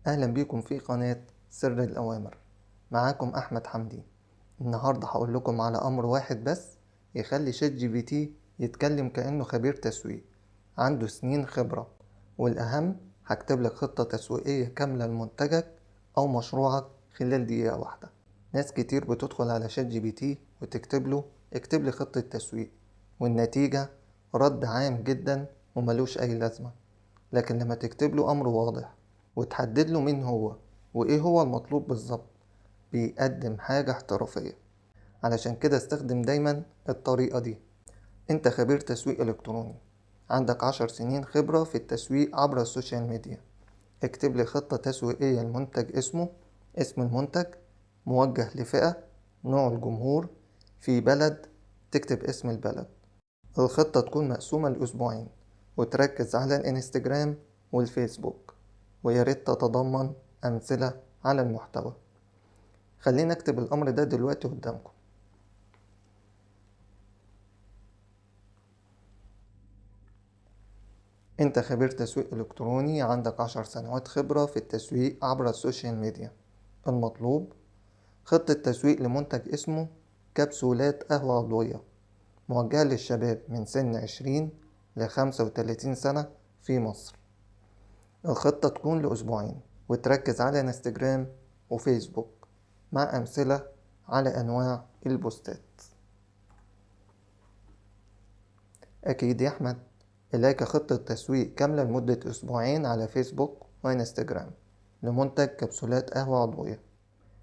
أهلا بيكم في قناة سر الأوامر. معاكم أحمد حمدي. النهاردة هقول لكم على أمر واحد بس يخلي شات جي بي تي يتكلم كأنه خبير تسويق عنده سنين خبرة. والأهم، هكتب لك خطة تسويقية كاملة لمنتجك أو مشروعك خلال دقيقة واحدة. ناس كتير بتدخل على شات جي بي تي وتكتب له اكتب لي خطة تسويق، والنتيجة رد عام جدا وملوش أي لازمة. لكن لما تكتب له أمر واضح وتحدد له مين هو وإيه هو المطلوب بالظبط، بيقدم حاجة احترافية. علشان كده استخدم دايما الطريقة دي. انت خبير تسويق إلكتروني، عندك 10 سنين خبرة في التسويق عبر السوشيال ميديا. اكتب لي خطة تسويقية لمنتج اسم المنتج، موجه لفئة، نوع الجمهور، في بلد، تكتب اسم البلد. الخطة تكون مقسومة لأسبوعين وتركز على الانستجرام والفيسبوك، وياريت تتضمن أمثلة على المحتوى. خلينا أكتب الأمر ده دلوقتي قدامكم. أنت خبير تسويق إلكتروني، عندك 10 سنوات خبرة في التسويق عبر السوشيال ميديا. المطلوب خطة تسويق لمنتج اسمه كبسولات قهوة عضوية، موجهة للشباب من سن 20 ل35 سنة في مصر. الخطة تكون لأسبوعين وتركز على انستجرام وفيسبوك، مع أمثلة على أنواع البوستات. أكيد يا أحمد، إليك خطة تسويق كاملة لمدة أسبوعين على فيسبوك وإنستجرام لمنتج كبسولات قهوة عضوية.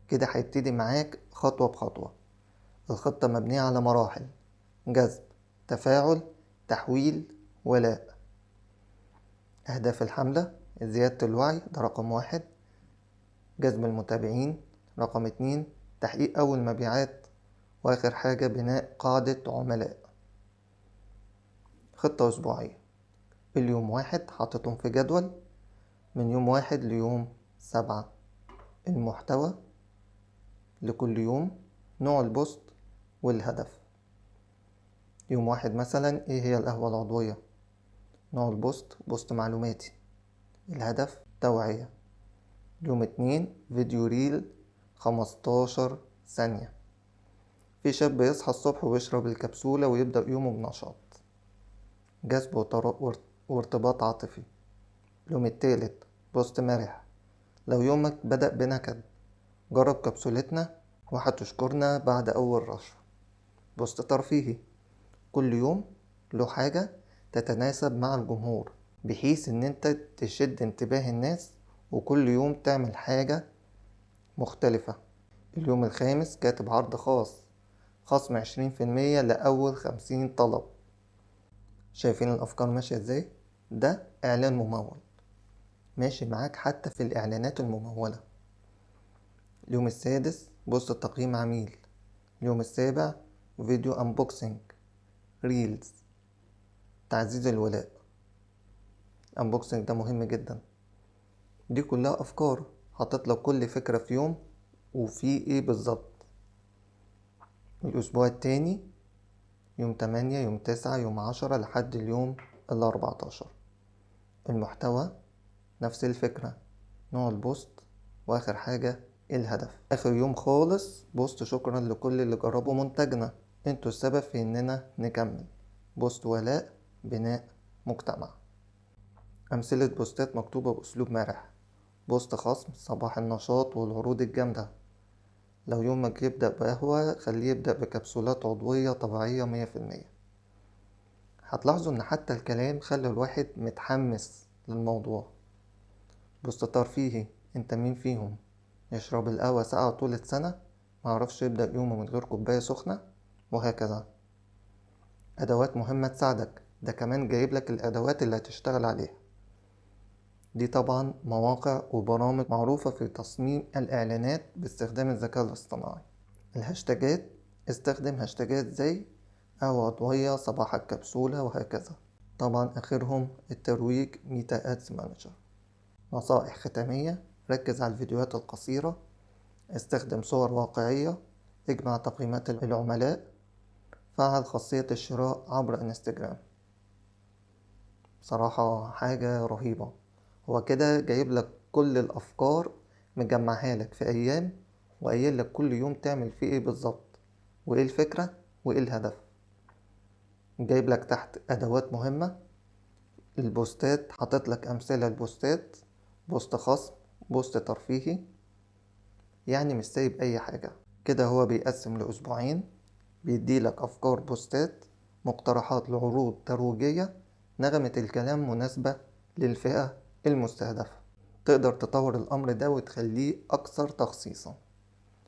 كده هيبتدي معاك خطوة بخطوة. الخطة مبنية على مراحل: جذب، تفاعل، تحويل، ولاء. أهداف الحملة: زيادة الوعي، ده رقم 1. جذب المتابعين، رقم 2. تحقيق أول مبيعات، وآخر حاجة بناء قاعدة عملاء. خطة أسبوعية، اليوم 1 حاططهم في جدول، من يوم 1 ليوم 7. المحتوى لكل يوم، نوع البوست، والهدف. يوم 1 مثلا ايه هي القهوة العضوية، نوع البوست بوست معلوماتي، الهدف توعية. يوم 2 فيديو ريل 15 ثانية، في شاب بيصحى الصبح ويشرب الكبسولة ويبدأ يومه بنشاط. جذب وارتباط عاطفي. اليوم التالت بوست مرح، لو يومك بدأ بنكد جرب كبسولتنا وهتشكرنا بعد أول رشفة. بوست ترفيهي، كل يوم له حاجة تتناسب مع الجمهور، بحيث ان انت تشد انتباه الناس وكل يوم تعمل حاجة مختلفة. اليوم الخامس كاتب عرض خاص، خصم 20% لأول 50 طلب. شايفين الأفكار ماشية ازاي؟ ده إعلان ممول، ماشي معاك حتى في الإعلانات الممولة. اليوم السادس بوست تقييم عميل. اليوم السابع فيديو أنبوكسينج ريلز، تعزيز الولاء. أنبوكسينج ده مهم جدا. دي كلها أفكار، حطيت لك كل فكرة في يوم وفي ايه بالظبط. الأسبوع التاني يوم 8، يوم 9، يوم 10 لحد اليوم 14. المحتوى نفس الفكرة، نوع البوست، وآخر حاجة الهدف. آخر يوم خالص بوست شكرا لكل اللي جربوا منتجنا، انتوا السبب في اننا نكمل. بوست ولاء، بناء مجتمع. أمثلة بوستات مكتوبة بأسلوب مرح: بوست خصم، صباح النشاط والعروض الجامدة. لو يومك يبدأ بقهوة خليه يبدأ بكبسولات عضوية طبيعية 100%. هتلاحظوا ان حتى الكلام خلى الواحد متحمس للموضوع. بوست ترفيهي، انت مين فيهم يشرب القهوة ساقعة طول السنة معرفش يبدأ يومه من غير كوباية سخنة، وهكذا. أدوات مهمة تساعدك، ده كمان جايب لك الأدوات اللي هتشتغل عليها. دي طبعا مواقع وبرامج معروفة في تصميم الإعلانات باستخدام الذكاء الاصطناعي. الهاشتاجات، استخدم هاشتاجات زي قهوة عضوية، صباح الكبسولة، وهكذا. طبعا آخرهم الترويج ميتا أدز مانجر. نصائح ختامية: ركز على الفيديوهات القصيرة، استخدم صور واقعية، اجمع تقييمات العملاء، فعل خاصية الشراء عبر انستجرام. بصراحة حاجة رهيبة. هو كده جايب لك كل الأفكار، مجمعها لك في أيام، وقايل لك كل يوم تعمل فيه ايه بالظبط، وايه الفكرة وايه الهدف. جايب لك تحت أدوات مهمة، البوستات حاطط لك أمثلة البوستات، بوست خاص، بوست ترفيهي، يعني مش سايب أي حاجة. كده هو بيقسم لأسبوعين، بيديلك أفكار بوستات، مقترحات لعروض ترويجية، نغمة الكلام مناسبة للفئة المستهدفة. تقدر تطور الأمر ده وتخليه أكثر تخصيصا.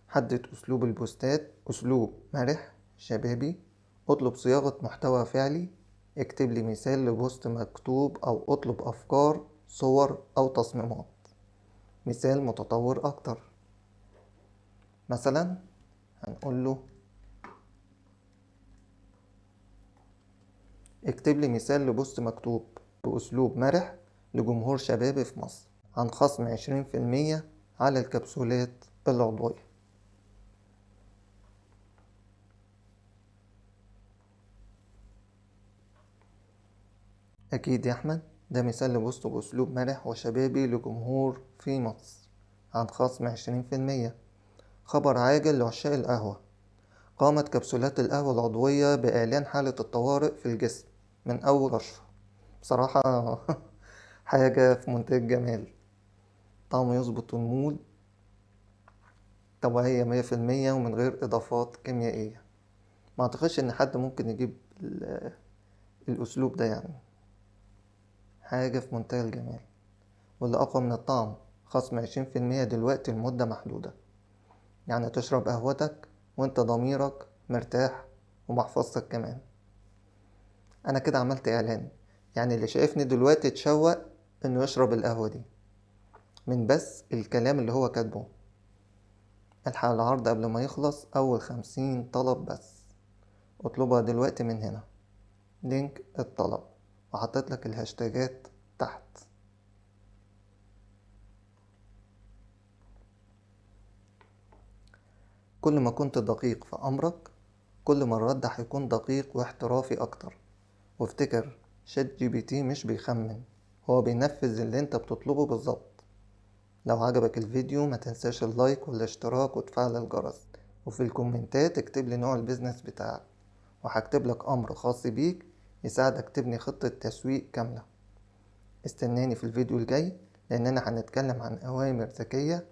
حدد أسلوب البوستات، أسلوب مرح شبابي. اطلب صياغة محتوى فعلي، اكتب لي مثال لبوست مكتوب أو اطلب أفكار صور أو تصميمات. مثال متطور أكتر، مثلا هنقول له اكتب لي مثال لبوست مكتوب بأسلوب مرح لجمهور شبابي في مصر عن خصم 20% على الكبسولات العضوية. أكيد يا أحمد، ده مثال لبوست بأسلوب مرح وشبابي لجمهور في مصر عن خصم 20%. خبر عاجل لعشاق القهوة، قامت كبسولات القهوة العضوية بإعلان حالة الطوارئ في الجسم من أول رشفة. بصراحة حاجة في منتهى الجمال، طعم يظبط المود، طبيعية 100% ومن غير إضافات كيميائية. ما أعتقدش إن حد ممكن يجيب الأسلوب ده يعني. حاجة في منتهى الجمال، واللي أقوى من الطعم، خصم 20% دلوقتي لمدة محدودة، يعني تشرب قهوتك وانت ضميرك مرتاح ومحفظتك كمان. أنا كده عملت إعلان، يعني اللي شايفني دلوقتي اتشوق إنه يشرب القهوة دي من بس الكلام اللي هو كاتبه. الحق العرض قبل ما يخلص، أول 50 طلب بس. اطلبها دلوقتي من هنا، لينك الطلب، وحطيت لك الهاشتاجات تحت. كل ما كنت دقيق في أمرك، كل ما الرد هيكون دقيق واحترافي أكتر. وافتكر، شات جي بي تي مش بيخمن، هو بينفذ اللي انت بتطلبه بالظبط. لو عجبك الفيديو ما تنساش اللايك والاشتراك وتفعل الجرس، وفي الكومنتات اكتب لي نوع البيزنس بتاعك، وهكتب لك أمر خاص بيك يساعدك تبني خطة تسويق كاملة. استناني في الفيديو الجاي، لأننا هنتكلم عن أوامر ذكية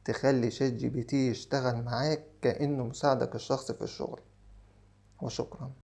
تخلي شات جي بي تي يشتغل معاك كأنه مساعدك الشخصي في الشغل. وشكرا.